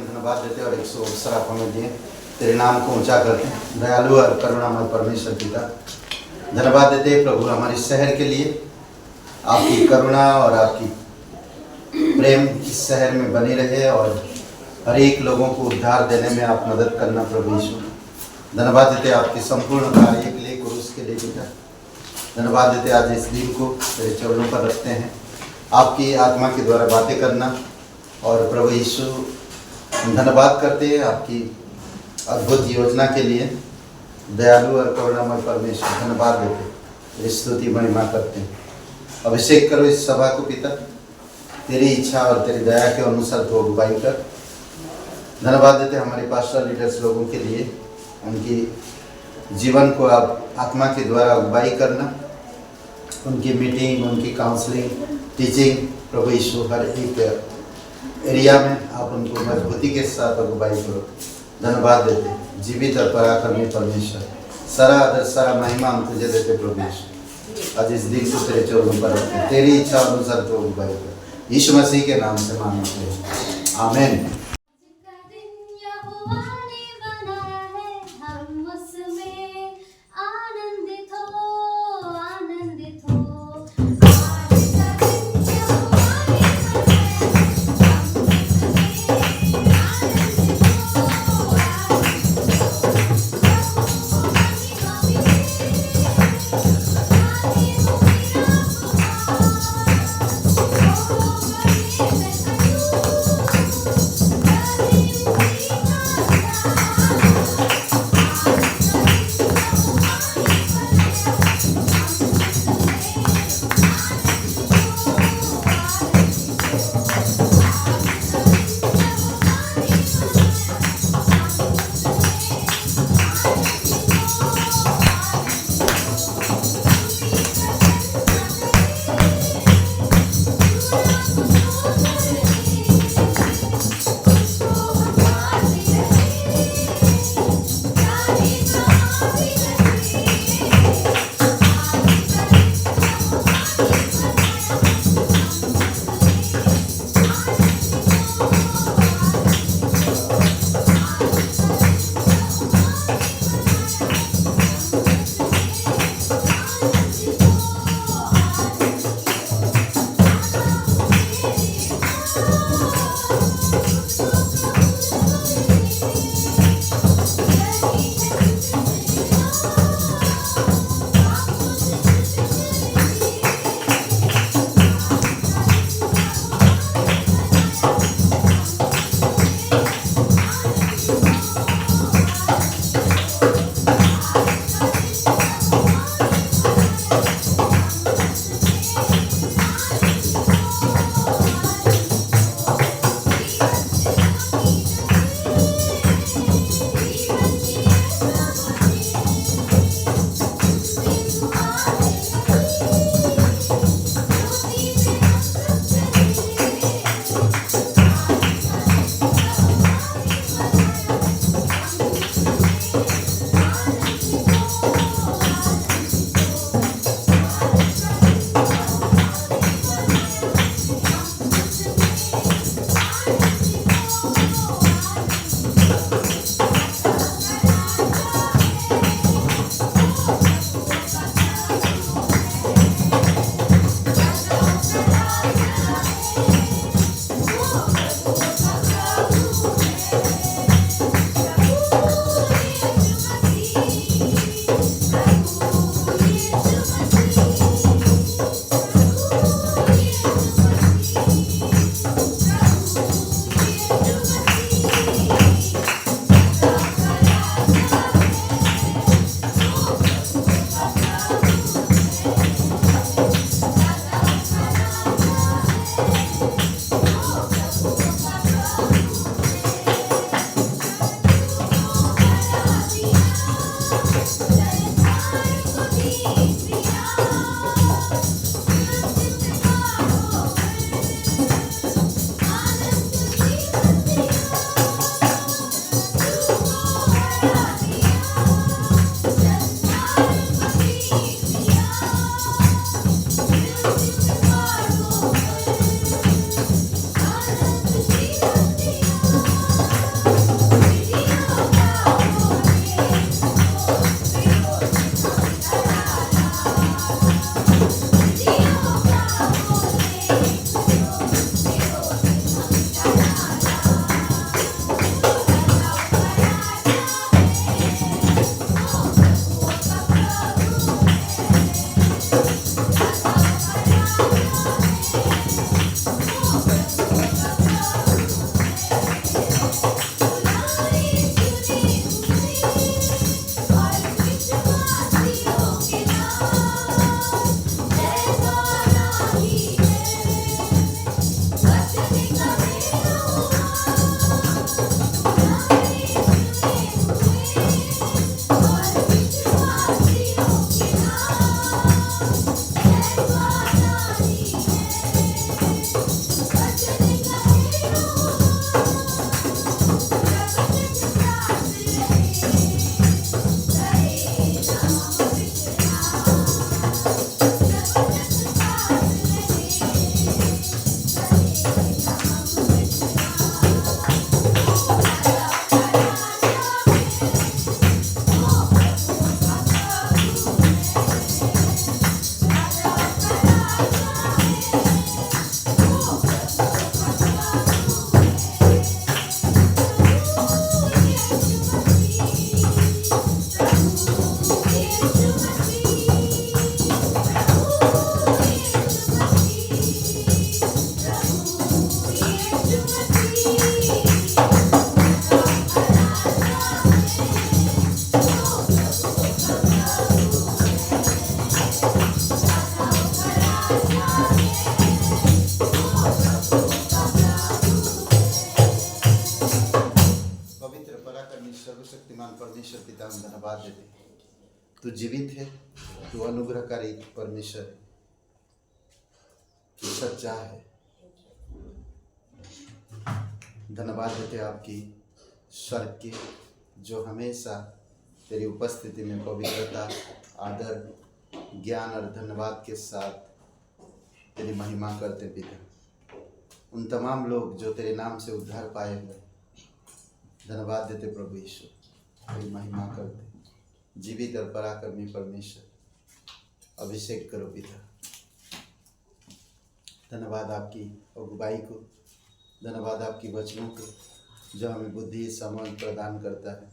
धन्यवाद देते और 100 अवसर आप हमें दिए, तेरे नाम को ऊंचा करते हैं। दयालु और करुणामय परमेश्वर पिता, धन्यवाद देते हैं प्रभु हमारे शहर के लिए। आपकी करुणा और आपकी प्रेम इस शहर में बनी रहे और हर एक लोगों को उद्धार देने में आप मदद करना प्रभु यीशु। धन्यवाद देते आपके संपूर्ण कार्य के लिए, क्रूस के लिए पिता। धन्यवाद देते आज इस दिन को तेरे चरणों पर रखते हैं, आपकी आत्मा के द्वारा बातें करना। और प्रभु यीशु हम धन्यवाद करते हैं आपकी अद्भुत योजना के लिए। दयालु और करुणामय परमेश्वर, धन्यवाद देते, तेरी स्तुति महिमा करते हैं। अभिषेक करो इस सभा को पिता, तेरी इच्छा और तेरी दया के अनुसार तो अगुवाई कर। धन्यवाद देते हमारे पास्टर लीडर्स लोगों के लिए, उनकी जीवन को आप आत्मा के द्वारा अगुवाई करना, उनकी मीटिंग, उनकी काउंसलिंग, टीचिंग प्रभु यीशु हर एक एरिया में आप उनको मजबूती के साथ अगुवाई करो। धन्यवाद देते जीवित और पराक्रमी परमेश्वर, सारा आदर सारा महिमा हम तुझे देते प्रभु यीशु। आज इस दिन को तेरे चरणों पर रखते, तेरी इच्छा अनुसार तो अगुवाई कर, यीशु मसीह के नाम से मांगते हैं, आमीन। दयालु सर्वशक्तिमान परमेश्वर पिता हम धन्यवाद देते हैं। तू जीवित है, तू अनुग्रहकारी परमेश्वर है, तू सच्चा है। धन्यवाद देते हैं आपकी स्वर्ग के, जो हमेशा तेरी उपस्थिति में पवित्रता, आदर, ज्ञान और धन्यवाद के साथ तेरी महिमा करते पिता। उन तमाम लोग जो तेरे नाम से उद्धार पाए हुए, धन्यवाद देते प्रभु यीशु, तेरी महिमा करते। जीवित और पराक्रमी परमेश्वर, अभिषेक करो पिता। धन्यवाद आपकी अगुवाई को, धन्यवाद आपकी वचनों को, जो हमें बुद्धि समझ प्रदान करता है।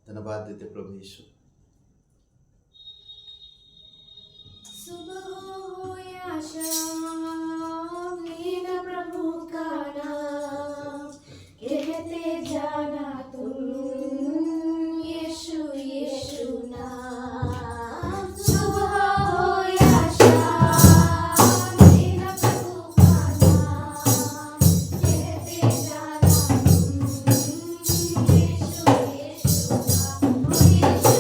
धन्यवाद देते प्रभु यीशु। सुबह हो या शाम, लेना प्रभु का नाम, कहते जाना तुम यीशु यीशु नाम। सुबह हो या शाम, लेना प्रभु का नाम, कहते जाना तुम यीशु यीशु नाम। यीशु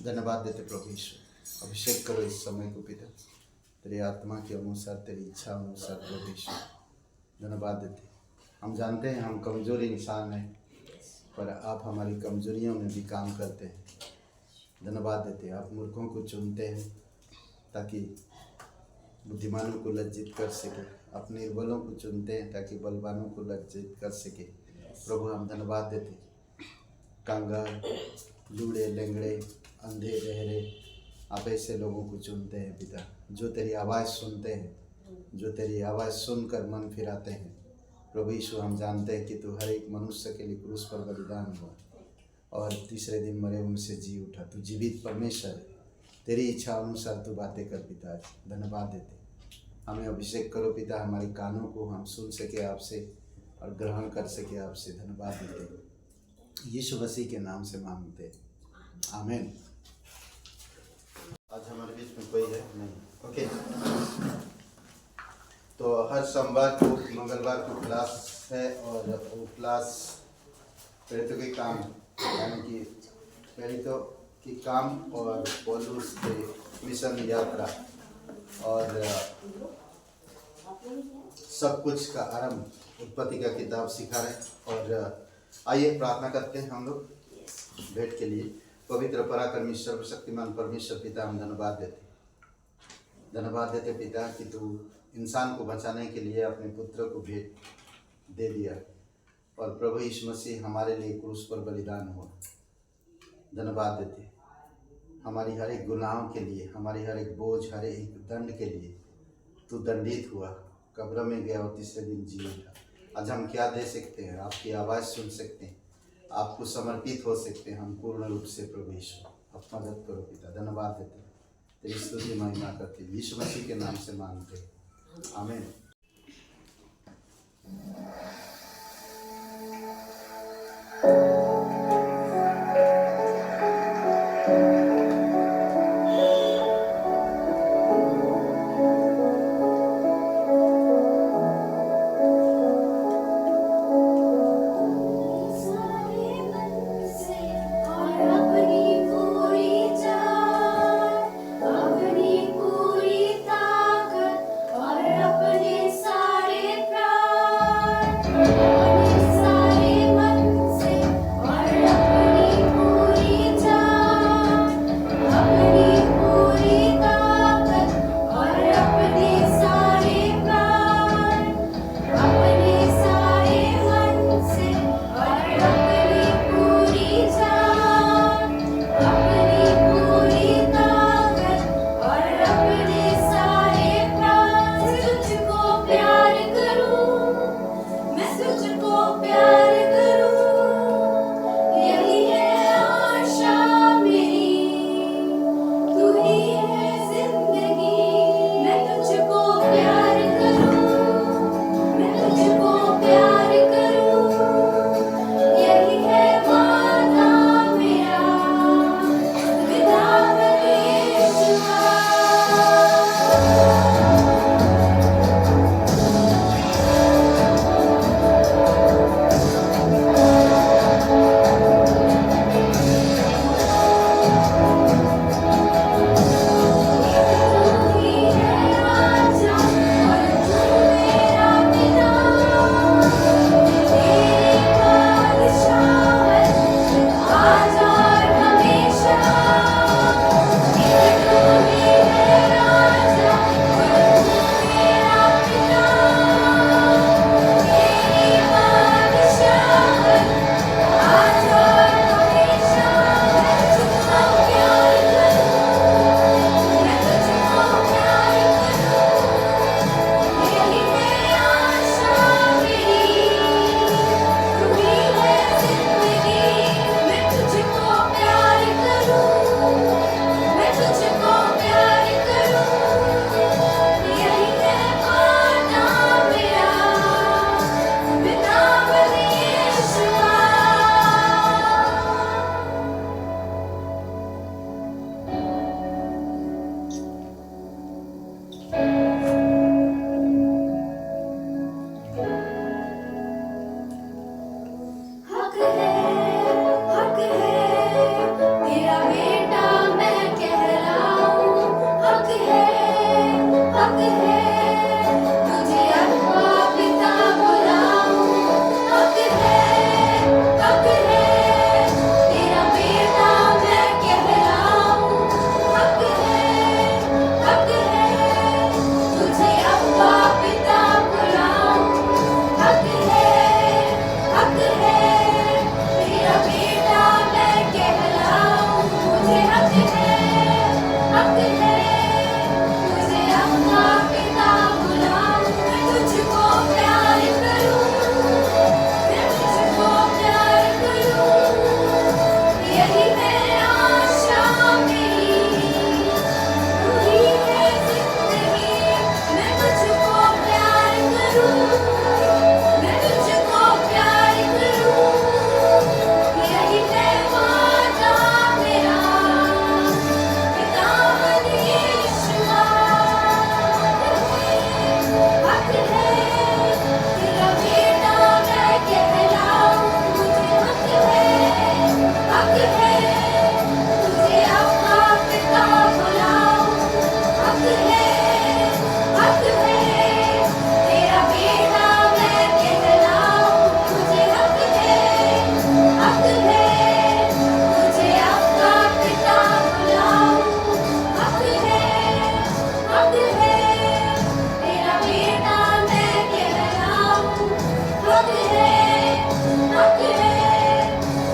धन्यवाद देते प्रभु यीशु। अभिषेक करो इस समय को पिता, तेरी आत्मा के अनुसार, तेरी इच्छा अनुसार प्रभु यीशु धन्यवाद देते। हम जानते हैं हम कमज़ोर इंसान हैं, पर आप हमारी कमज़ोरियों में भी काम करते हैं। धन्यवाद देते। आप मूर्खों को चुनते हैं ताकि बुद्धिमानों को लज्जित कर सके, अपने निर्बलों को चुनते हैं ताकि बलवानों को लज्जित कर सके। प्रभु हम धन्यवाद देते। कंगाल, लूड़े, लंगड़े, अंधे, बहरे, आप ऐसे लोगों को चुनते हैं पिता, जो तेरी आवाज़ सुनते हैं, जो तेरी आवाज़ सुनकर मन फिराते हैं। प्रभु यीशु हम जानते हैं कि तू हर एक मनुष्य के लिए क्रूस पर बलिदान हुआ और तीसरे दिन मरे उनसे जी उठा। तू जीवित परमेश्वर है, तेरी इच्छा अनुसार तू बातें कर पिता। धन्यवाद देते। हमें अभिषेक करो पिता, हमारे कानों को हम सुन सके आपसे और ग्रहण कर सके आपसे। धन्यवाद देते, यीशु मसीह के नाम से मांगते, आमीन। आज हमारे बीच में कोई है नहीं? ओके। तो हर सोमवार को, मंगलवार को क्लास है और वो क्लास प्रेरितों के काम यानी कि प्रेरितों के काम और पौलुस के मिशन यात्रा और सब कुछ का आरंभ, उत्पत्ति का किताब सिखा रहे। और आइए प्रार्थना करते हैं हम लोग भेंट के लिए। पवित्र पराक्रमी सर्वशक्तिमान परमेश्वर पिता, हम धन्यवाद देते पिता कि तू इंसान को बचाने के लिए अपने पुत्र को भेंट दे दिया और प्रभु यीशु मसीह हमारे लिए क्रूस पर बलिदान हुआ। धन्यवाद देते हमारी हर एक गुनाहों के लिए, हमारी हर एक बोझ, हर एक दंड के लिए तू दंडित हुआ, कब्र में गया और तीसरे दिन जी उठा। आज हम क्या दे सकते हैं? आपकी आवाज़ सुन सकते हैं, आपको समर्पित हो सकते हैं हम पूर्ण रूप से। प्रभु यीशु आप मदद करो पिता। धन्यवाद देते, तेरी स्तुति महिमा करते, यीशु मसीह के नाम से मांगते, आमीन। हक है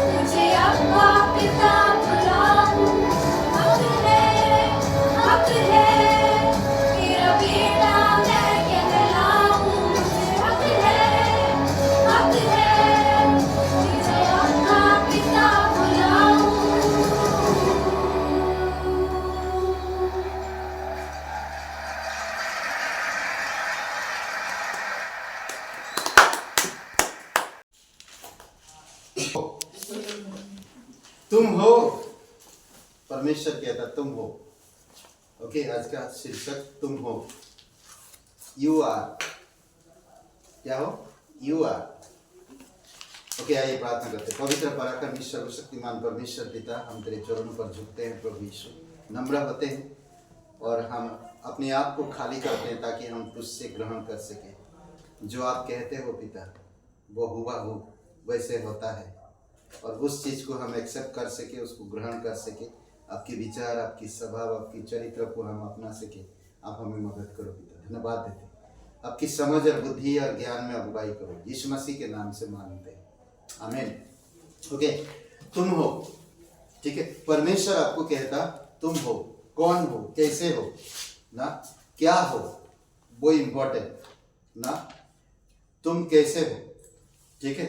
तुझे अब्बा पिता बुलाऊं, हक है तेरा बेटा मैं कहलाऊं, मुझे हक है तुझे अब्बा पिता बुलाऊं। तुम हो, परमेश्वर कहता तुम हो। ओके, आज का शीर्षक तुम हो। यू आर, क्या हो? You are. ओके, आइए प्रार्थना करते हैं। पवित्र पराक्रमी सर्वशक्तिमान परमेश्वर पिता, हम तेरे चरणों पर झुकते हैं प्रभु यीशु, नम्र होते हैं और हम अपने आप को खाली करते हैं ताकि हम तुझसे ग्रहण कर सकें। जो आप कहते हो पिता, वो हुबहू वैसे होता है और उस चीज़ को हम एक्सेप्ट कर सके, उसको ग्रहण कर सके। आपके विचार, आपकी स्वभाव, आपकी चरित्र को हम अपना सके। आप हमें मदद करो पिता, धन्यवाद देते हैं। आपकी समझ और बुद्धि और ज्ञान में अगुवाई करो, यीशु मसीह के नाम से मांगते हैं, आमीन। ओके, तुम हो, ठीक है। परमेश्वर आपको कहता तुम हो, कौन हो, कैसे हो ना, क्या हो, वो इम्पोर्टेंट ना, तुम कैसे हो, ठीक है।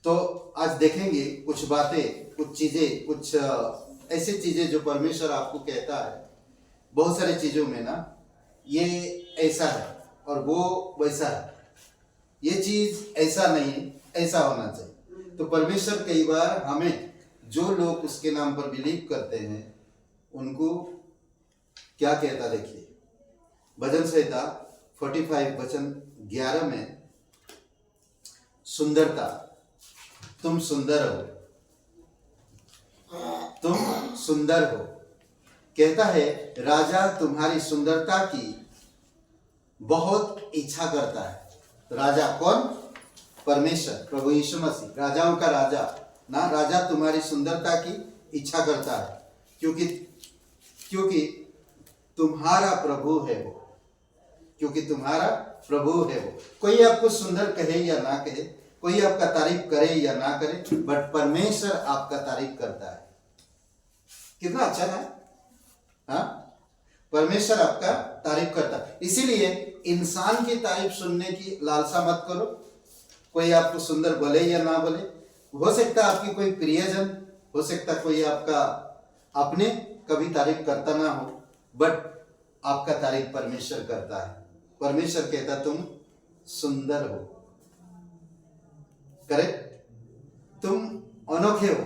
तो आज देखेंगे कुछ बातें, कुछ चीजें, कुछ ऐसी चीजें जो परमेश्वर आपको कहता है। बहुत सारी चीजों में ना ये ऐसा है और वो वैसा है, ये चीज ऐसा नहीं, ऐसा होना चाहिए। तो परमेश्वर कई बार हमें, जो लोग उसके नाम पर बिलीव करते हैं, उनको क्या कहता देखिए। भजन संहिता 45 वचन 11 में, सुंदरता, तुम सुंदर हो, तुम सुंदर हो। कहता है राजा तुम्हारी सुंदरता की बहुत इच्छा करता है। राजा कौन? परमेश्वर, प्रभु यीशु मसीह, राजाओं का राजा ना। राजा तुम्हारी सुंदरता की इच्छा करता है क्योंकि तुम्हारा प्रभु है वो, क्योंकि तुम्हारा प्रभु है वो। कोई आपको सुंदर कहे या ना कहे, कोई आपका तारीफ करे या ना करे, बट परमेश्वर आपका तारीफ करता है। कितना अच्छा है, हाँ? परमेश्वर आपका तारीफ करता है। इसीलिए इंसान की तारीफ सुनने की लालसा मत करो। कोई आपको सुंदर बोले या ना बोले, हो सकता है आपकी कोई प्रियजन, हो सकता कोई आपका अपने कभी तारीफ करता ना हो, बट आपका तारीफ परमेश्वर करता है। परमेश्वर कहता तुम सुंदर हो, करेक्ट, तुम अनोखे हो,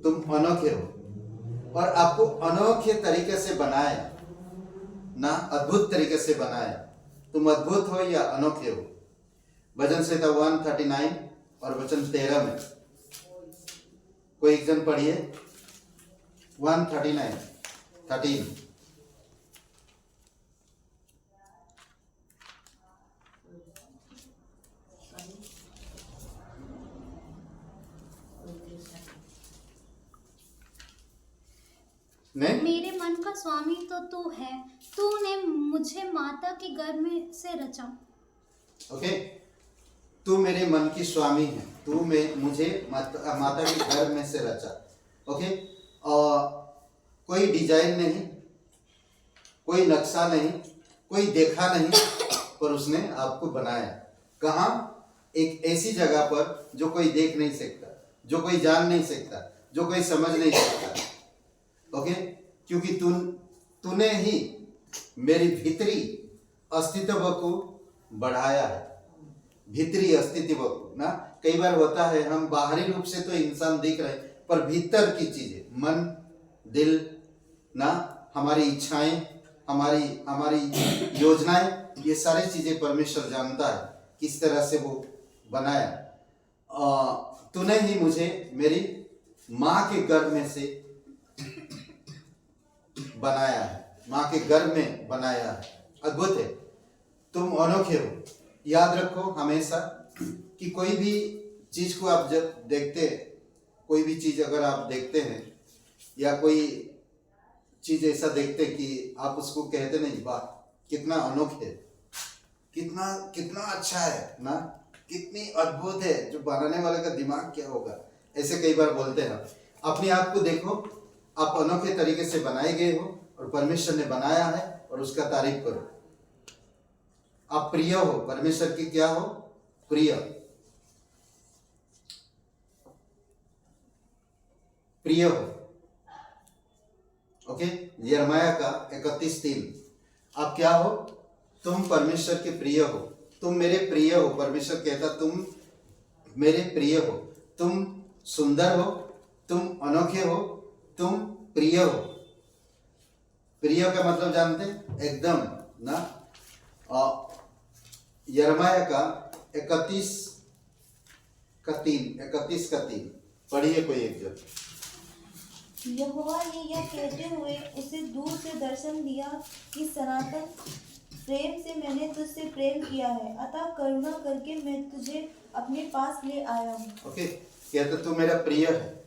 तुम अनोखे हो और आपको अनोखे तरीके से बनाया ना, अद्भुत तरीके से बनाया। तुम अद्भुत हो या अनोखे हो। भजन संहिता 139 और वचन 13 में, कोई एक जन पढ़िए 139:13। मेरे मन का स्वामी तो तू है, तूने मुझे माता के गर्भ में से रचा। ओके, तू मेरे मन की स्वामी है, तू मुझे माता के गर्भ में से रचा। ओके, कोई डिजाइन नहीं, कोई नक्शा नहीं, कोई देखा नहीं, पर उसने आपको बनाया। कहाँ? एक ऐसी जगह पर जो कोई देख नहीं सकता, जो कोई जान नहीं सकता, जो कोई समझ नहीं सकता। ओके, क्योंकि तूने ही मेरी भीतरी अस्तित्व को बढ़ाया है। भीतरी अस्तित्व को ना, कई बार होता है हम बाहरी रूप से तो इंसान दिख रहे, पर भीतर की चीजें, मन, दिल ना, हमारी इच्छाएं, हमारी योजनाएं, ये सारी चीजें परमेश्वर जानता है किस तरह से वो बनाया। तूने ही मुझे मेरी माँ के गर्भ में से बनाया है, माँ के गर्भ में बनाया है। अद्भुत है, तुम अनोखे हो। याद रखो हमेशा कि कोई भी चीज को आप जब देखते, कोई भी चीज अगर आप देखते हैं या कोई चीज ऐसा देखते कि आप उसको कहते नहीं वाह कितना अनोखे, कितना कितना अच्छा है ना, कितनी अद्भुत है, जो बनाने वाले का दिमाग क्या होगा, ऐसे कई बार बोलते हैं। अपने आप को देखो, आप अनोखे तरीके से बनाए गए हो और परमेश्वर ने बनाया है, और उसका तारीफ करो। आप प्रिय हो, परमेश्वर की क्या हो, प्रिय, प्रिय हो। ओके, यिर्मयाह का 31:3, आप क्या हो, तुम परमेश्वर के प्रिय हो, तुम मेरे प्रिय हो। परमेश्वर कहता तुम मेरे प्रिय हो, तुम सुंदर हो, तुम अनोखे हो, तुम प्रिय हो। प्रिय का मतलब जानते हैं, एकदम ना। यिर्मयाह का 31:3 पढ़िए कोई एक जब। यहोवा ने यह कहते हुए उसे दूर से दर्शन दिया कि सनातन प्रेम से मैंने तुझसे प्रेम किया है, अतः करुणा करके मैं तुझे अपने पास ले आया हूँ। ओके, कहता तू मेरा प्रिय है,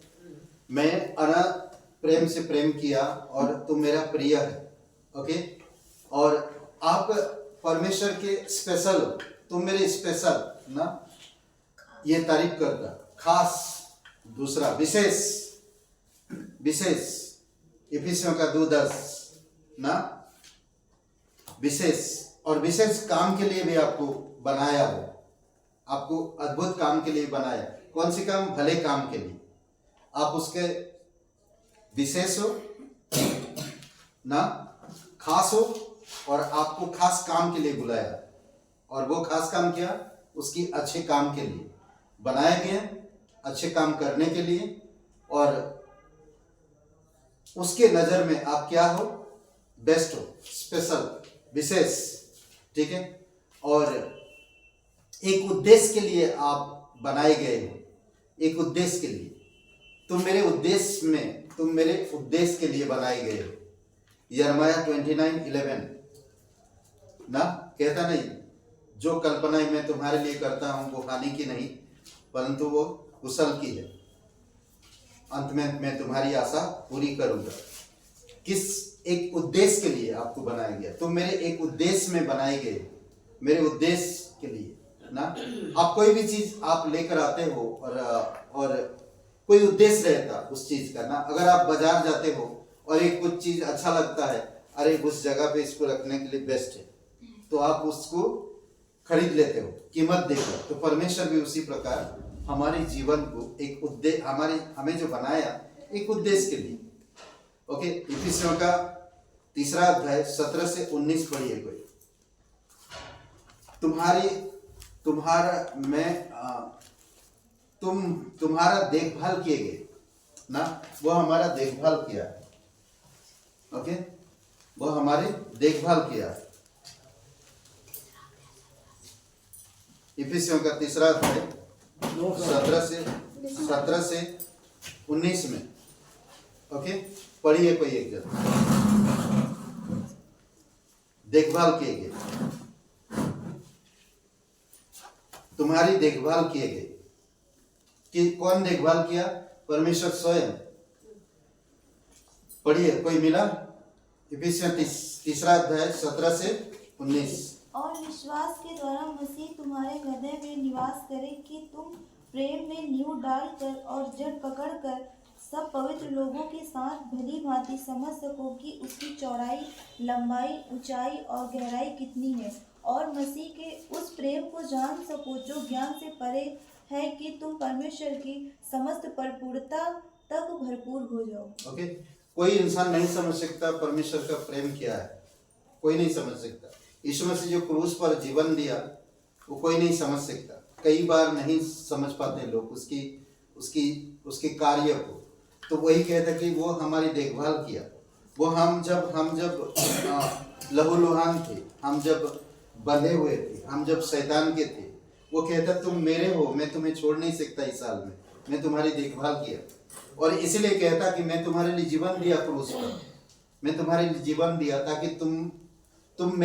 मैं अनंत प्रेम से प्रेम किया और तू मेरा प्रिय है। ओके, और आप परमेश्वर के स्पेशल हो, तुम मेरे स्पेशल ना, ये तारीफ करता। खास, दूसरा विशेष, विशेष इफिसियों का 2:10 ना, विशेष, और विशेष काम के लिए भी आपको बनाया हो, आपको अद्भुत काम के लिए बनाया। कौन सी काम, भले काम के लिए आप उसके विशेष हो ना, खास हो, और आपको खास काम के लिए बुलाया, और वो खास काम क्या, उसकी अच्छे काम के लिए बनाए गए, अच्छे काम करने के लिए, और उसके नजर में आप क्या हो, बेस्ट हो, स्पेशल, विशेष, ठीक है। और एक उद्देश्य के लिए आप बनाए गए हो, एक उद्देश्य के लिए, तुम मेरे उद्देश्य में, तुम मेरे उद्देश्य के लिए बनाए गए हो। यिर्मयाह 29:11 ना, कहता नहीं, जो कल्पनाएं मैं तुम्हारे लिए करता हूं वो हानि की नहीं परंतु वो कुशल की है, अंत में मैं तुम्हारी आशा पूरी करूंगा। किस एक उद्देश्य के लिए आपको बनाया गया, तुम मेरे एक उद्देश्य में बनाए गए, मेरे उद्देश्य के लिए ना। आप कोई भी चीज आप लेकर आते हो, और कोई उद्देश्य रहता उस चीज का ना। अगर आप बाजार जाते हो और एक कुछ चीज अच्छा लगता है, अरे उस जगह पे इसको रखने के लिए बेस्ट है, तो आप उसको खरीद लेते हो कीमत देकर। तो परमेश्वर भी उसी प्रकार हमारे जीवन को एक उद्देश्य, हमें जो बनाया एक उद्देश्य के लिए। ओके, इफिसियों का 3:17-19 पढ़िए कोई। तुम्हारा देखभाल किए गए ना, वो हमारा देखभाल किया है। ओके, वो हमारे देखभाल किया है। इफिसियों का 3:17-19 में। ओके, पढ़िए कोई एक जन। देखभाल किए गए, तुम्हारी देखभाल किए गए। कि कौन देखभाल किया, परमेश्वर स्वयं। पढ़िए कोई मिला, इफिसियों 3:17-19। और विश्वास के द्वारा मसीह तुम्हारे हृदय में निवास करे कि तुम प्रेम में नींव डालकर और जड़ पकड़कर सब पवित्र लोगों के साथ भली भांति समझ सको कि उसकी चौड़ाई, लंबाई, ऊंचाई और गहराई कितनी है, और मसीह के उस प्रेम को जान सको जो ज्ञान से परे है, कि तुम परमेश्वर की समस्त परिपूर्णता तक भरपूर हो जाओ। ओके, कोई इंसान नहीं समझ सकता परमेश्वर का प्रेम क्या है, कोई नहीं समझ सकता। यीशु मसीह जो क्रूस पर जीवन दिया वो कोई नहीं समझ सकता। कई बार नहीं समझ पाते लोग उसके कार्य को। तो वही कहता कि वो हमारी देखभाल किया। वो हम जब लहूलुहान थे, हम जब बंधे हुए थे, हम जब शैतान के थे, वो कहता तुम मेरे हो, मैं तुम्हें छोड़ नहीं सकता इस साल में, मैं तुम्हारी देखभाल किया। और इसलिए कहता कि मैं तुम्हारे लिए जीवन दिया क्रूस पर, मैं तुम्हारे लिए जीवन दिया ताकि तुम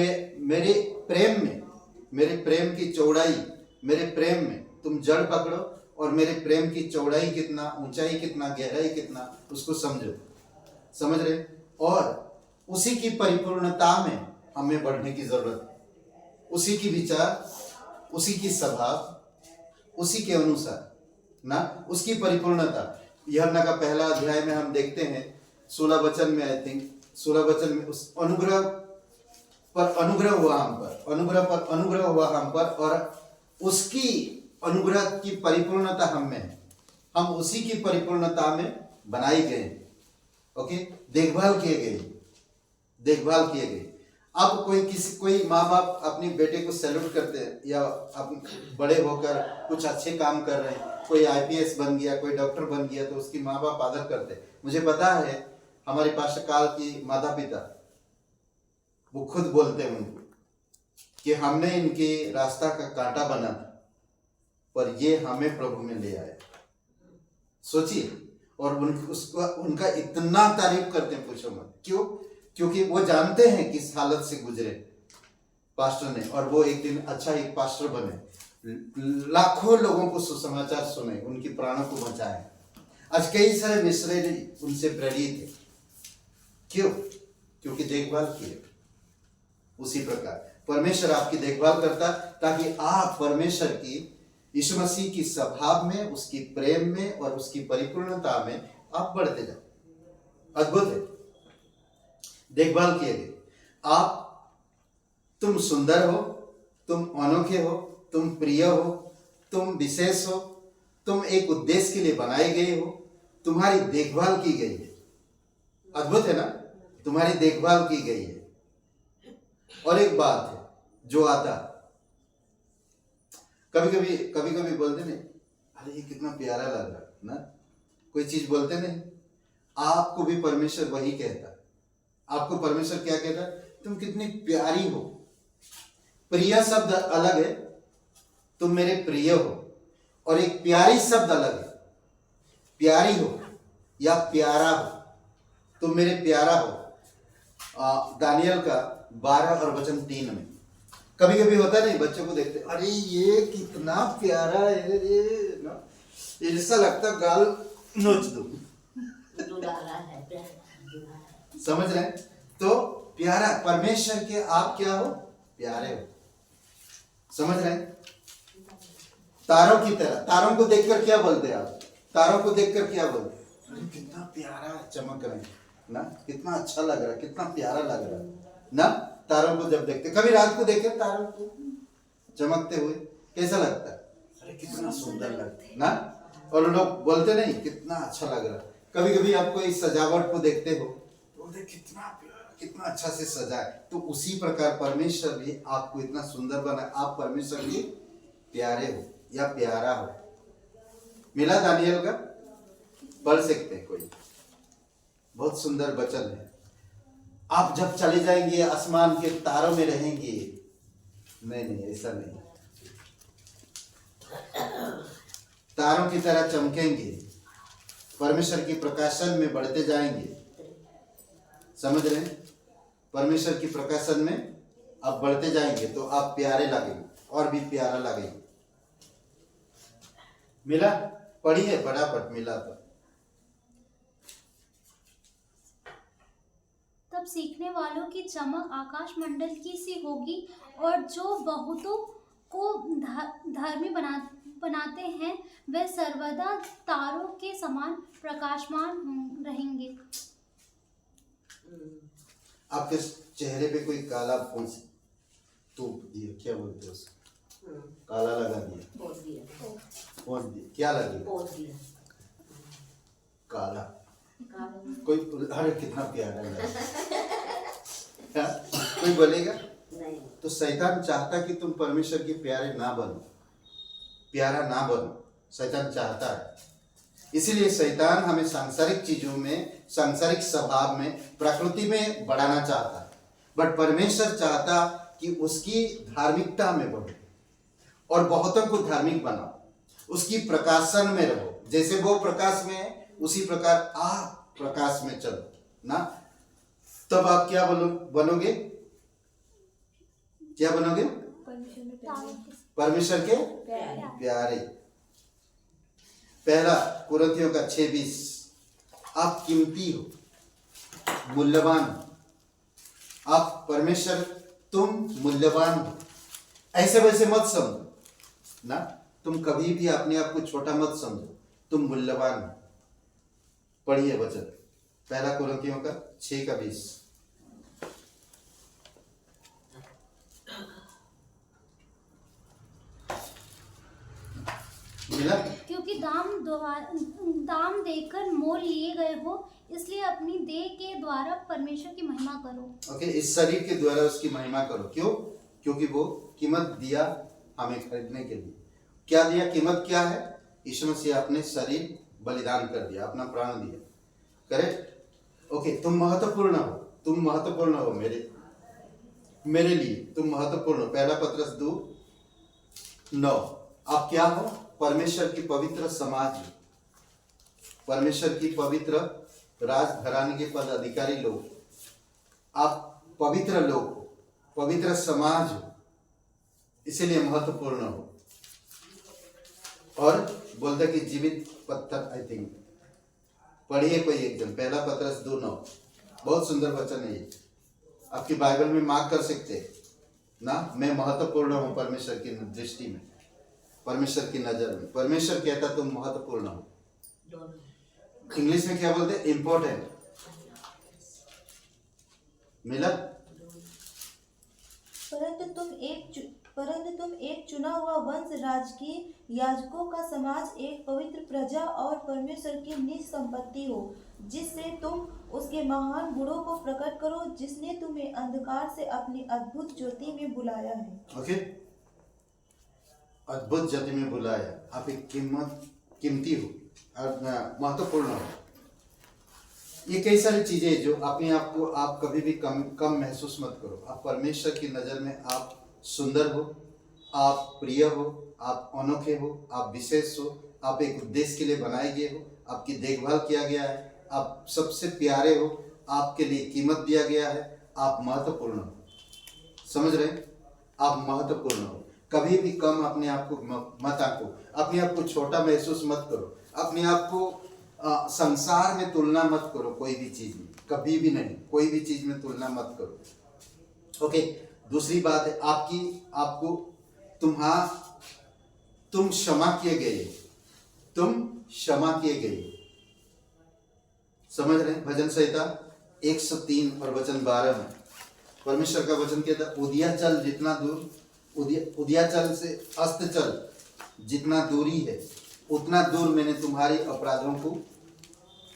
मेरे प्रेम की चौड़ाई, मेरे प्रेम में तुम जड़ पकड़ो, और मेरे प्रेम की चौड़ाई कितना, ऊंचाई कितना, गहराई कितना, उसको समझो। समझ रहे? और उसी की परिपूर्णता में हमें बढ़ने की जरूरत है। उसी की विचार, उसी की स्वभाव, उसी के अनुसार ना, उसकी परिपूर्णता। यूहन्ना का पहला अध्याय में हम देखते हैं 16 वचन में, आई थिंक 16 वचन में, उस अनुग्रह पर अनुग्रह हुआ हम पर, अनुग्रह पर अनुग्रह हुआ हम पर, और उसकी अनुग्रह की परिपूर्णता हम में है। हम उसी की परिपूर्णता में बनाई गए, ओके, देखभाल किए गए, देखभाल किए गए। अब कोई माँ बाप अपनी बेटे को सैल्यूट करते हैं, या बड़े होकर कुछ अच्छे काम कर रहे हैं, कोई आईपीएस बन गया, कोई डॉक्टर बन गया, तो उसकी माँ बाप आदर करते हैं। मुझे पता है हमारे पार्श्वकाल की माता पिता वो खुद बोलते हैं उनको कि हमने इनके रास्ता का कांटा बना था, पर ये हमें प्रभु में ले आए। सोचिए, और उनका इतना तारीफ करते हैं, पूछो मत। क्यों? क्योंकि वो जानते हैं किस हालत से गुजरे पास्टर ने, और वो एक दिन अच्छा एक पास्टर बने, लाखों लोगों को सुसमाचार सुने, उनकी प्राणों को बचाए। आज कई सारे मिशनरी उनसे प्रेरित है। क्यों? क्योंकि देखभाल किए। उसी प्रकार परमेश्वर आपकी देखभाल करता, ताकि आप परमेश्वर की, यीशु मसीह की स्वभाव में, उसकी प्रेम में और उसकी परिपूर्णता में आप बढ़ते जाओ। अद्भुत है, देखभाल किए गए। तुम सुंदर हो, तुम अनोखे हो, तुम प्रिय हो, तुम विशेष हो, तुम एक उद्देश्य के लिए बनाए गए हो, तुम्हारी देखभाल की गई है। अद्भुत है ना, तुम्हारी देखभाल की गई है। और एक बात है जो आता, कभी कभी बोलते नहीं, अरे ये कितना प्यारा लग रहा ना, कोई चीज बोलते नहीं, आपको भी परमेश्वर वही कहता। आपको परमेश्वर क्या कहता? तुम कितनी प्यारी हो। प्रिय शब्द अलग है, तुम मेरे प्रिय हो, और एक प्यारी शब्द अलग है, प्यारी हो या प्यारा हो, तुम मेरे प्यारा हो। दानियल का 12 और वचन 3 में कभी कभी होता नहीं, बच्चों को देखते, अरे ये कितना प्यारा है, ये ना, ऐसा लगता गाल नोच दो। समझ रहे हैं? तो प्यारा, परमेश्वर के आप क्या हो? प्यारे हो। समझ रहे हैं? तारों की तरह, तारों को देखकर क्या बोलते हैं आप? तारों को देखकर क्या बोलते हैं? अरे कितना प्यारा चमक रहे हैं ना, कितना अच्छा लग रहा है, कितना प्यारा लग रहा है ना। तारों को जब देखते, कभी रात को देखे तारों को चमकते हुए, कैसा लगता है? अरे कितना सुंदर लगता है ना। और लोग बोलते नहीं, कितना अच्छा लग रहा है। कभी कभी आपको इस सजावट को देखते हो तो बोलते कितना प्यारा, कितना अच्छा से सजा है। तो उसी प्रकार परमेश्वर भी आपको इतना सुंदर बना, आप परमेश्वर भी प्यारे हो या प्यारा हो। मिला दानियल का, पढ़ सकते हैं, कोई बहुत सुंदर वचन है। आप जब चले जाएंगे आसमान के तारों में रहेंगे, नहीं ऐसा नहीं, तारों की तरह चमकेंगे, परमेश्वर की प्रकाशन में बढ़ते जाएंगे। समझ रहे हैं? परमेश्वर की प्रकाशन में आप बढ़ते जाएंगे तो आप प्यारे लगेंगे, और भी प्यारा लगेंगे। मिला? पढ़िए फटाफट, मिला तो। तब सीखने वालों की चमक आकाश मंडल की सी होगी, और जो बहुतों को धर्मी बनाते हैं वे सर्वदा तारों के समान प्रकाशमान रहेंगे। आपके चेहरे पे कोई काला तूप दिया, क्या बोलते हैं उसको? काला लगा दिया, पोंछ दिया, क्या लगे? काला। कोई, अरे कितना प्यारा है। कोई बोलेगा नहीं। तो शैतान चाहता कि तुम परमेश्वर के प्यारे ना बनो, प्यारा ना बनो, शैतान चाहता है। इसीलिए शैतान हमें सांसारिक चीजों में, सांसारिक स्वभाव में, प्रकृति में बढ़ाना चाहता है। बट परमेश्वर चाहता कि उसकी धार्मिकता में बढ़ो और बहुतों को धार्मिक बनाओ, उसकी प्रकाशन में रहो। जैसे वो प्रकाश में है उसी प्रकार आप प्रकाश में चलो ना। तब आप क्या बनोगे? क्या बनोगे? परमेश्वर के प्यारे। पहला कुरिन्थियों का 6:20, आप कीमती हो, मूल्यवान हो। आप परमेश्वर, तुम मूल्यवान हो, ऐसे वैसे मत समझो ना, तुम कभी भी अपने आप को छोटा मत समझो, तुम मूल्यवान हो। पढ़िए वचन, पहला कुरिन्थियों का 6:20। मिला? क्योंकि दाम देकर मोल लिए गए हो, इसलिए अपनी देह के द्वारा परमेश्वर की महिमा करो। ओके, इस शरीर के द्वारा उसकी महिमा करो। क्यों? क्योंकि वो कीमत दिया हमें खरीदने के लिए। क्या दिया? कीमत क्या है? यीशु मसीह अपने शरीर बलिदान कर दिया, अपना प्राण दिया। करेक्ट? ओके, तुम महत्वपूर्ण हो, तुम महत्वपूर्ण हो मेरे लिए तुम महत्वपूर्ण हो। पहला पत्रस 2:9। आप क्या हो? परमेश्वर की पवित्र समाज, परमेश्वर की पवित्र राजघराने के पद अधिकारी लोग, आप पवित्र लोग हो, पवित्र समाज हो, इसीलिए महत्वपूर्ण हो। और बोलते कि जीवित पत्थर, आई थिंक पढ़िए कोई एक जन, पहला पत्रस 2:9। बहुत सुंदर वचन है ये, आपकी बाइबल में मार्क कर सकते ना। मैं महत्वपूर्ण हूं परमेश्वर की दृष्टि में, परमेश्वर की नजर में। परमेश्वर कहता तुम महत्वपूर्ण हो। इंग्लिश में क्या बोलते हैं? इंपॉर्टेंट। मिला? परंतु तुम एक चुना हुआ वंश, राजकीय याजकों का समाज, एक पवित्र प्रजा और परमेश्वर की निज संपत्ति हो, जिससे तुम उसके महान गुणों को प्रकट करो, जिसने तुम्हें अंधकार से अपनी अद्भुत ज्योति में बुलाया है। ओके, अद्भुत ज्योति में बुलाया। आप एक कीमती हो और महत्वपूर्ण हो। ये कई सारी चीजें जो अपने आप को आप कभी भी कम महसूस मत करो। आप परमेश्वर की नजर में आप सुंदर हो, आप प्रिय हो, आप अनोखे हो, आप विशेष हो, आप एक उद्देश्य के लिए बनाए गए हो, आपकी देखभाल किया गया है, आप सबसे प्यारे हो, आपके लिए कीमत दिया गया है, आप महत्वपूर्ण हो। समझ रहे हैं? आप महत्वपूर्ण हो। कभी भी कम अपने आप को मत आंको, अपने आप को छोटा महसूस मत करो, अपने आप को संसार में तुलना मत करो। कोई भी चीज में कभी भी नहीं, कोई भी चीज में तुलना मत करो। ओके, दूसरी बात है आपको तुम क्षमा किए गए, तुम क्षमा किए गए। समझ रहे हैं? भजन संहिता 103 और वचन 12 में परमेश्वर का वचन कहता, उदयाचल जितना दूर, उदयाचल से अस्ताचल जितना दूरी है, उतना दूर मैंने तुम्हारी अपराधों को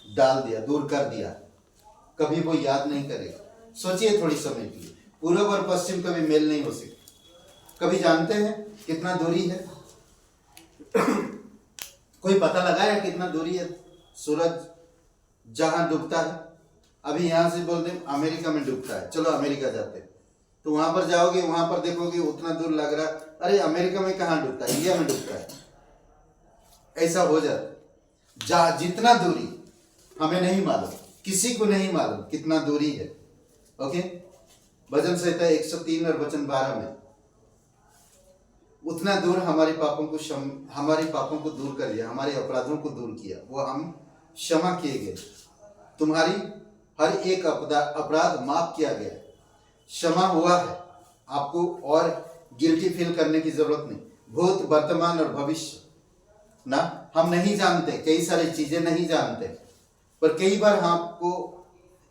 डाल दिया, दूर कर दिया। कभी वो याद नहीं करेगा। सोचिए थोड़ी समय के लिए, पूर्व और पश्चिम कभी मेल नहीं हो सकते। कभी जानते हैं कितना दूरी है? कोई पता लगाया कितना दूरी है? सूरज जहां डूबता है, अभी यहां से बोल दें अमेरिका में डूबता है, चलो अमेरिका जाते हैं, तो वहां पर जाओगे, वहां पर देखोगे उतना दूर लग रहा, अरे अमेरिका में कहां डूबता है, इंडिया में डूबता है। ऐसा हो जाता। जितना दूरी हमें नहीं मालूम, किसी को नहीं मालूम कितना दूरी है। ओके, भजन संहिता 103 और वचन 12 में उतना दूर हमारे पापों को दूर कर दिया, हमारे अपराधों को दूर किया, वो हम क्षमा किए गए। तुम्हारी हर एक अपराध माफ किया गया, क्षमा हुआ है। आपको और गिल्टी फील करने की जरूरत नहीं। भूत, वर्तमान और भविष्य ना हम नहीं जानते, कई सारी चीजें नहीं जानते, पर कई बार आपको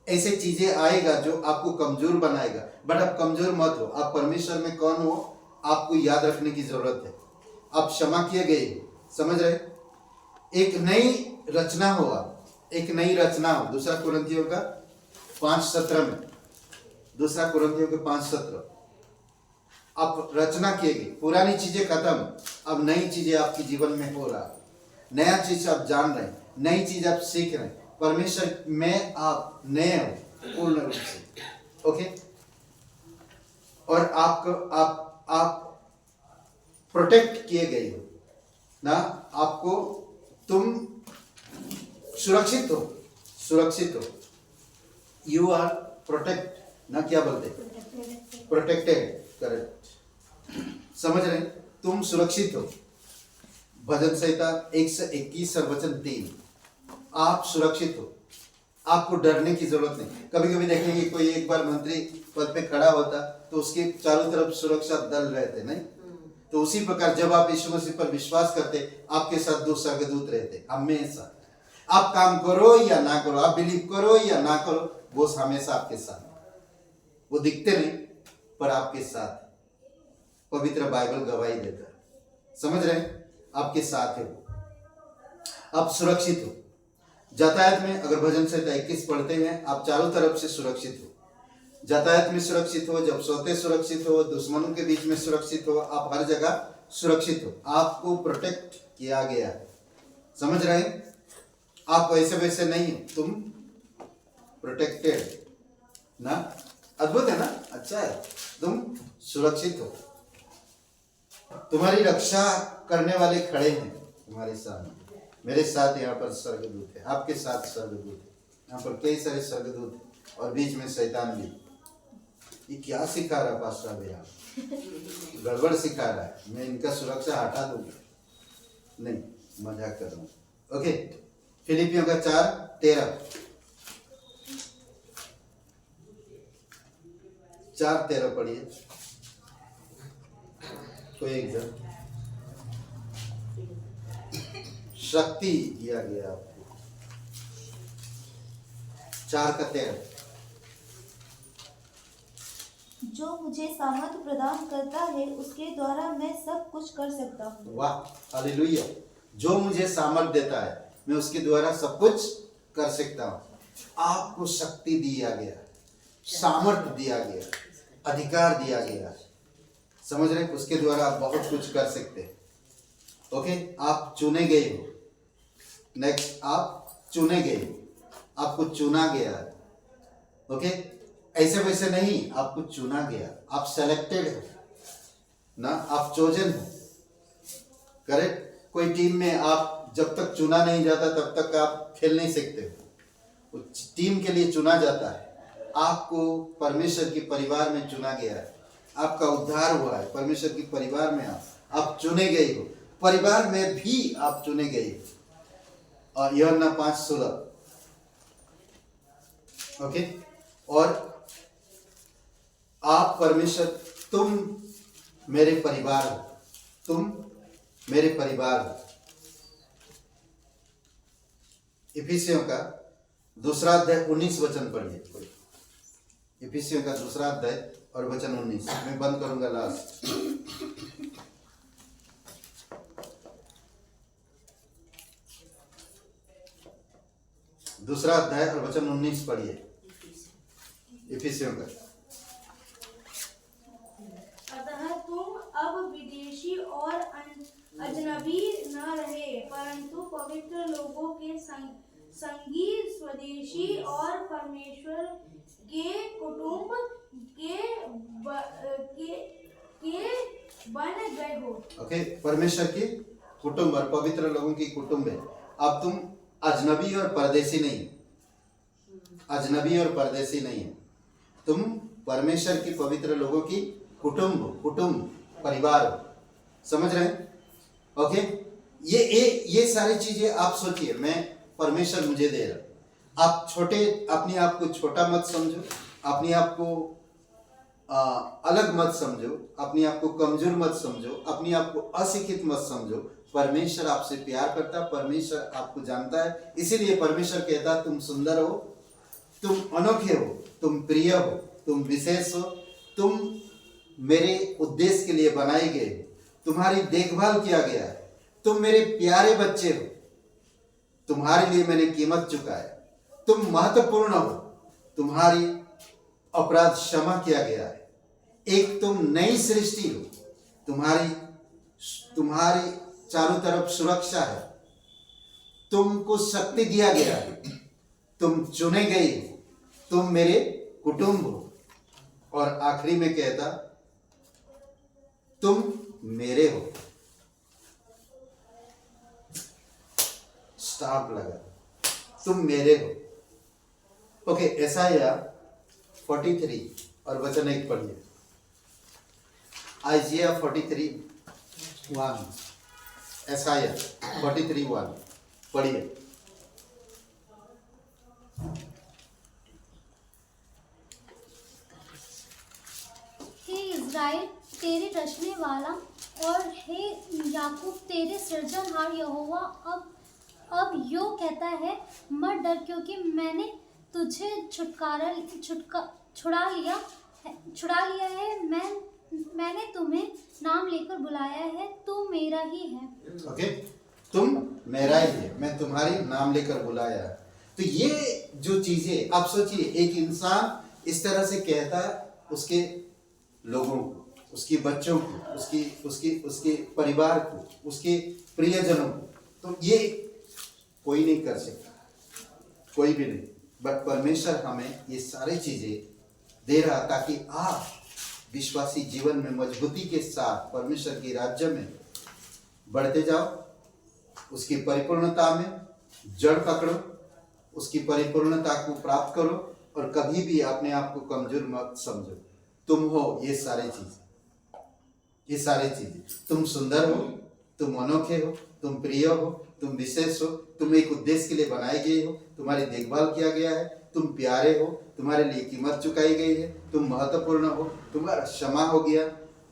ऐसे चीजें आएगा जो आपको कमजोर बनाएगा। बट आप कमजोर मत हो, आप परमेश्वर में कौन हो आपको याद रखने की जरूरत है। आप क्षमा किए गए, समझ रहे? एक नई रचना हो, एक नई रचना हो। दूसरा कुरिन्थियों का 5:17 में, दूसरा कुरिन्थियों के 5:17, आप रचना किए गए, पुरानी चीजें खत्म, अब नई चीजें आपके जीवन में हो रहा, नया चीज आप जान रहे हैं, नई चीज आप सीख रहे हैं। परमेश्वर में आप नए हो पूर्ण रूप से। ओके, और आप प्रोटेक्ट किए गए हो ना, आपको तुम सुरक्षित हो। यू आर प्रोटेक्ट ना, क्या बोलते हैं? प्रोटेक्टेड। करेक्ट, समझ रहे? तुम सुरक्षित हो। भजन संहिता 121 और वचन 3, आप सुरक्षित हो। आपको डरने की जरूरत नहीं। कभी कभी देखेंगे कोई एक बार मंत्री पद पे खड़ा होता तो उसके चारों तरफ सुरक्षा दल रहते, नहीं? तो उसी प्रकार जब आप यीशु मसीह पर विश्वास करते, आपके साथ 2 स्वर्गदूत रहते हमेशा। आप काम करो या ना करो, आप बिलीव करो या ना करो, वो हमेशा आपके साथ। वो दिखते नहीं पर आपके साथ। पवित्र बाइबल गवाही देता है, समझ रहे हैं? आपके साथ है वो, आप सुरक्षित हो। यातायात में अगर भजन संहिता 21 पढ़ते हैं, आप चारों तरफ से सुरक्षित हो। यातायात में सुरक्षित हो, जब सोते सुरक्षित हो, दुश्मनों के बीच में सुरक्षित हो, आप हर जगह सुरक्षित हो। आपको प्रोटेक्ट किया गया है, समझ रहे हैं? आप वैसे वैसे नहीं हो, तुम प्रोटेक्टेड ना। अद्भुत है ना, अच्छा है, तुम सुरक्षित हो। तुम्हारी रक्षा करने वाले खड़े हैं तुम्हारे सामने। मेरे साथ यहाँ पर स्वर्गदूत है, आपके साथ स्वर्गदूत है, यहाँ पर कई सारे स्वर्गदूत हैं और बीच में शैतान भी। ये क्या सिखा रहा पास्टर भैया? गड़बड़ सिखा रहा है। मैं इनका सुरक्षा हटा दूंगा? नहीं, मजाक कर रहा हूँ। ओके, फिलिपियों का 4:13 4:13 पढ़िए कोई एक जन। शक्ति दिया गया आपको। 4:13 जो मुझे सामर्थ प्रदान करता है उसके द्वारा मैं सब कुछ कर सकता हूँ। वाह, हालेलुया। जो मुझे सामर्थ देता है मैं उसके द्वारा सब कुछ कर सकता हूँ। आपको शक्ति दिया गया, सामर्थ दिया गया, अधिकार दिया गया, समझ रहे? उसके द्वारा आप बहुत कुछ कर सकते हैं। ओके, आप चुने गए हो। नेक्स्ट, आप चुने गए हो, आपको चुना गया है। ओके, ऐसे वैसे नहीं, आपको चुना गया, आप सेलेक्टेड हो ना, आप चोजन हो। करेक्ट? कोई टीम में आप जब तक चुना नहीं जाता तब तक आप खेल नहीं सकते हो। टीम के लिए चुना जाता है। आपको परमेश्वर के परिवार में चुना गया है, आपका उद्धार हुआ है परमेश्वर के परिवार में। आप चुने गए हो, परिवार में भी आप चुने गए हो। और यूहन्ना 5:16 ओके, और आप परमेश्वर, तुम मेरे परिवार हो, तुम मेरे परिवार हो। इफिसियों का 2 अध्याय 19 वचन पढ़िए। इफिसियों का 2 अध्याय और वचन 19। मैं बंद करूंगा लास्ट। दूसरा अध्याय और वचन 19 पढ़िए इफिसियों का। अतः तुम अब विदेशी और अजनबी न रहे, परंतु पवित्र लोगों के संगी, स्वदेशी और परमेश्वर के कुटुंब के बन गए हो। ओके, परमेश्वर की कुटुंब और पवित्र लोगों की कुटुंब है। अब तुम अजनबी और परदेसी नहीं, अजनबी और परदेसी नहीं है, तुम परमेश्वर की पवित्र लोगों की कुटुंब परिवार हो। समझ रहे हैं? ओके, ये सारी चीजें आप सोचिए। मैं परमेश्वर मुझे दे रहा, आप छोटे, अपने आप को छोटा मत समझो, अपने आप को अलग मत समझो, अपने आप को कमजोर मत समझो, अपने आप को अशिक्षित मत समझो। परमेश्वर आपसे प्यार करता है, परमेश्वर आपको जानता है, इसीलिए परमेश्वर कहता है तुम सुंदर हो, तुम अनोखे हो, तुम प्रिय हो, तुम विशेष हो, तुम मेरे उद्देश्य के लिए बनाए गए हो, तुम्हारी देखभाल किया गया है, तुम मेरे प्यारे बच्चे हो, तुम्हारे लिए मैंने कीमत चुकाया, तुम महत्वपूर्ण हो, तुम्हारी अपराध क्षमा किया गया है, एक तुम नई सृष्टि हो, तुम्हारी चारों तरफ सुरक्षा है, तुमको शक्ति दिया गया है, तुम चुने गए हो, तुम मेरे कुटुंब हो। और आखिरी में कहता तुम मेरे हो। स्टॉप लगा, तुम मेरे हो। ओके, Isaiah 43 और वचन 1 पढ़िए। Isaiah 43:1, Isaiah 43:1 पढ़िए। इज़राइल तेरे रचने वाला और हे याकूब तेरे सृजनहार यहोवा अब यो कहता है, मत डर, क्योंकि मैंने तुझे छुड़ा लिया है। मैंने तुम्हें नाम लेकर बुलाया है, तू मेरा ही है। ओके, तुम मेरा ही है, मैं तुम्हारी नाम लेकर बुलाया। तो ये जो चीजें आप सोचिए, एक इंसान इस तरह से कहता है उसके लोगों को, उसके बच्चों को, उसके परिवार को, उसके प्रियजनों को, तो ये कोई नहीं कर सकता, कोई भी नहीं। बट परमेश्वर हमें ये सारी चीजें दे रहा ताकि आप विश्वासी जीवन में मजबूती के साथ परमेश्वर के राज्य में बढ़ते जाओ, उसकी परिपूर्णता में जड़ पकड़ो, उसकी परिपूर्णता को प्राप्त करो और कभी भी अपने आप को कमजोर मत समझो। तुम हो ये सारी चीजें, तुम सुंदर हो, तुम अनोखे हो, तुम प्रिय हो, तुम विशेष हो, तुम एक उद्देश्य के लिए बनाए गए हो, तुम्हारी देखभाल किया गया है, तुम प्यारे हो, तुम्हारे लिए कीमत चुकाई गई है, तुम महत्वपूर्ण हो, तुम्हारा क्षमा हो गया,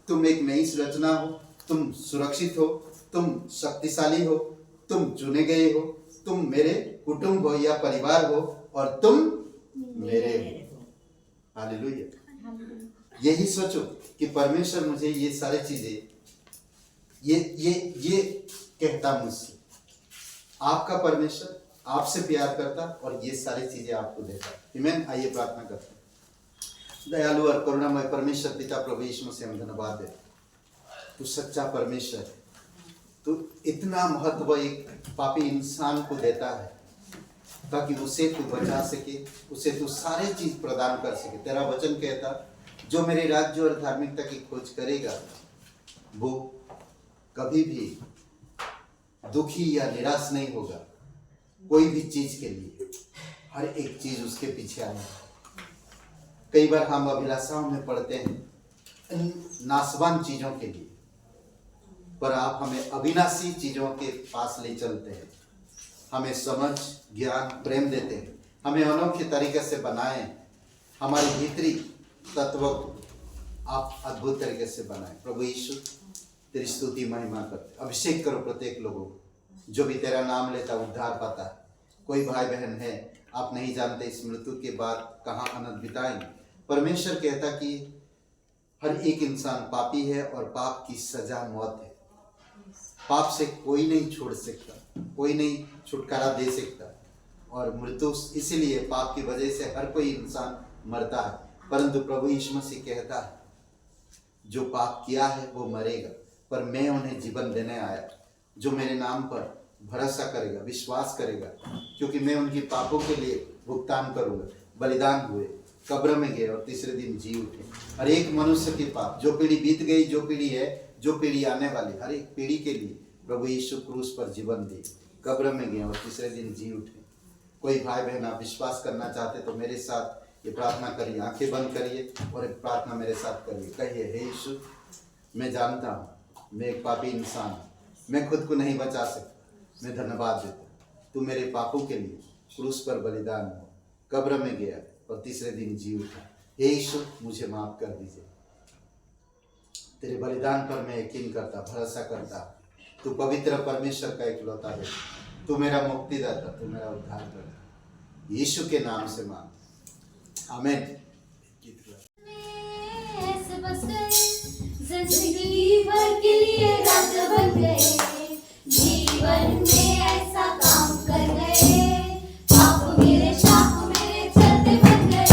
तुम एक नई रचना हो, तुम सुरक्षित हो, तुम शक्तिशाली हो, तुम चुने गए हो, तुम मेरे कुटुंब हो या परिवार हो और तुम मेरे हो। हालेलुया। यही सोचो कि परमेश्वर मुझे ये सारी चीजें ये कहता मुझसे, आपका परमेश्वर आपसे प्यार करता और ये सारी चीजें आपको देता। आमीन। आइए प्रार्थना करते हैं। दयालु और करुणामय परमेश्वर पिता प्रभु यीशु मसीह हम धन्यवाद देते, तू सच्चा परमेश्वर है, तू इतना महत्व एक पापी इंसान को देता है ताकि उसे तू बचा सके, उसे तू सारी चीज प्रदान कर सके। तेरा वचन कहता, जो मेरे राज्य और धार्मिकता की खोज करेगा वो कभी भी दुखी या निराश नहीं होगा। कोई भी चीज के लिए हर एक चीज उसके पीछे आए। कई बार हम अभिलाषाओं में पड़ते हैं नाशवान चीजों के लिए, पर आप हमें अविनाशी चीजों के पास ले चलते हैं, हमें समझ, ज्ञान, प्रेम देते हैं, हमें अनोखे तरीके से बनाए, हमारे भीतरी तत्व को आप अद्भुत तरीके से बनाए। प्रभु यीशु तेरी स्तुति महिमा करते, अभिषेक करो प्रत्येक लोगों को, जो भी तेरा नाम लेता उद्धार पाता है। कोई भाई बहन है आप नहीं जानते इस मृत्यु के बाद कहाँ अनंत बिताएंगे। परमेश्वर कहता कि हर एक इंसान पापी है और पाप की सजा मौत है। पाप से कोई नहीं छोड़ सकता, कोई नहीं छुटकारा दे सकता, और मृत्यु इसीलिए पाप की वजह से हर कोई इंसान मरता है। परंतु प्रभु यीशु मसीह कहता है जो पाप किया है वो मरेगा, पर मैं उन्हें जीवन देने आया। जो मेरे नाम पर भरोसा करेगा, विश्वास करेगा, क्योंकि मैं उनकी पापों के लिए भुगतान करूंगा। बलिदान हुए, कब्र में गए और तीसरे दिन जी उठे। हर एक मनुष्य के पाप, जो पीढ़ी बीत गई, जो पीढ़ी है, जो पीढ़ी आने वाली, हर एक पीढ़ी के लिए प्रभु यीशु क्रूस पर जीवन दिए, कब्र में गए और तीसरे दिन जी उठे। कोई भाई बहन आप विश्वास करना चाहते तो मेरे साथ ये प्रार्थना करिए, आंखें बंद करिए और एक प्रार्थना मेरे साथ करिए। कहिए, हे यीशु, मैं जानता हूँ मैं एक पापी इंसान हूँ, मैं खुद को नहीं बचा सकता, मैं धन्यवाद देता हूँ तू मेरे पापों के लिए क्रूस पर बलिदान हुआ, कब्र में गया और तीसरे दिन जी उठा। हे यीशु, मुझे माफ कर दीजिए। तेरे बलिदान पर मैं यकीन करता, भरोसा करता। तू पवित्र परमेश्वर का इकलौता है, तू मेरा मुक्तिदाता, तू मेरा उद्धार करता। यीशु के नाम से मांग, आमीन। जिंदगी भर के लिए राज बन गए, जीवन में ऐसा काम कर गए, पाप मेरे शाप मेरे चलते बन गए।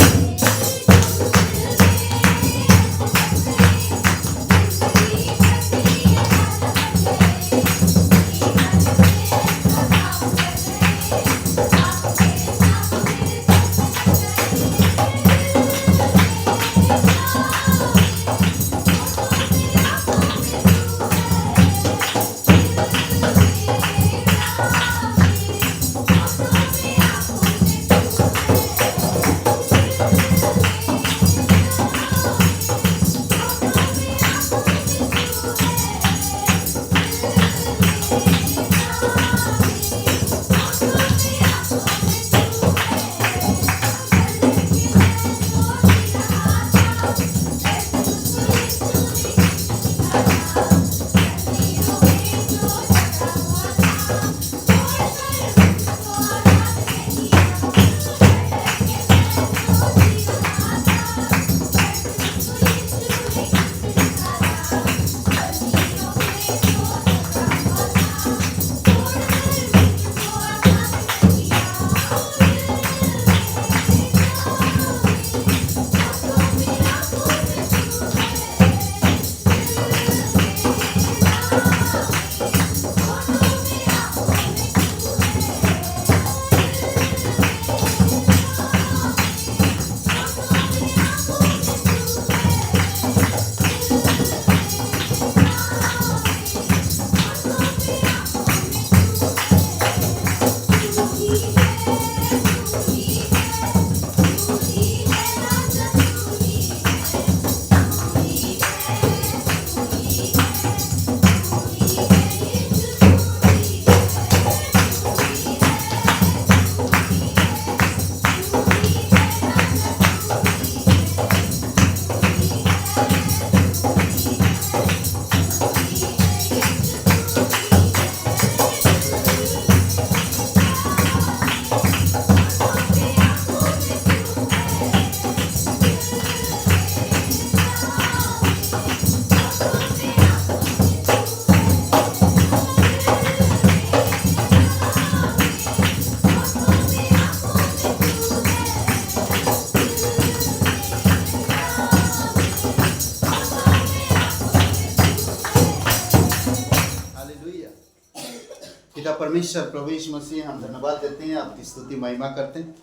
परमेश्वर प्रभु यीशु मसीह, हम धन्यवाद देते हैं, आपकी स्तुति महिमा करते हैं।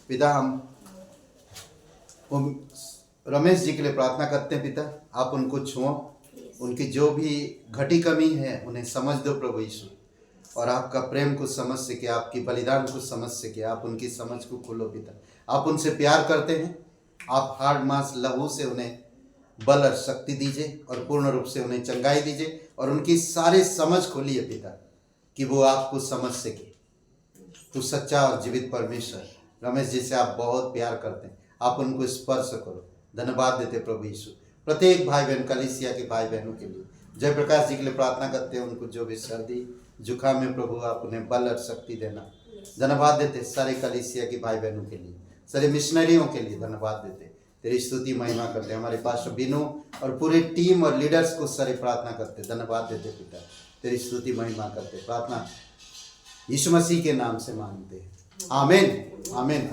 पिता, हम रमेश जी के लिए प्रार्थना करते हैं। पिता, आप उनको छुओ, उनकी जो भी घटी कमी है उन्हें समझ दो प्रभु यीशु, और आपका प्रेम को समझ सके, आपकी बलिदान को समझ सके, आप उनकी समझ को खोलो। पिता, आप उनसे प्यार करते हैं, आप हाड़ मांस लहू से उन्हें बल और शक्ति दीजिए और पूर्ण रूप से उन्हें चंगाई दीजिए और उनकी सारी समझ खोलिए पिता, कि वो आपको समझ सके। तो सच्चा और जीवित परमेश्वर, रमेश जी से आप बहुत प्यार करते हैं, आप उनको स्पर्श करो। धन्यवाद देते प्रभु यीशु। प्रत्येक भाई बहन, कलीसिया के भाई बहनों के लिए, जयप्रकाश जी के लिए प्रार्थना करते हैं, उनको जो भी सर्दी जुकाम में प्रभु आप उन्हें बल और शक्ति देना। धन्यवाद देते सारे कलीसिया के भाई बहनों के लिए, सारे मिशनरियों के लिए धन्यवाद देते, तेरी स्तुति महिमा करते। हमारे पास बिनू और पूरे टीम और लीडर्स को सारे प्रार्थना करते, धन्यवाद देते पिता, तेरी स्तुति महिमा करते। प्रार्थना यीशु मसीह के नाम से मांगते हैं, आमीन आमीन।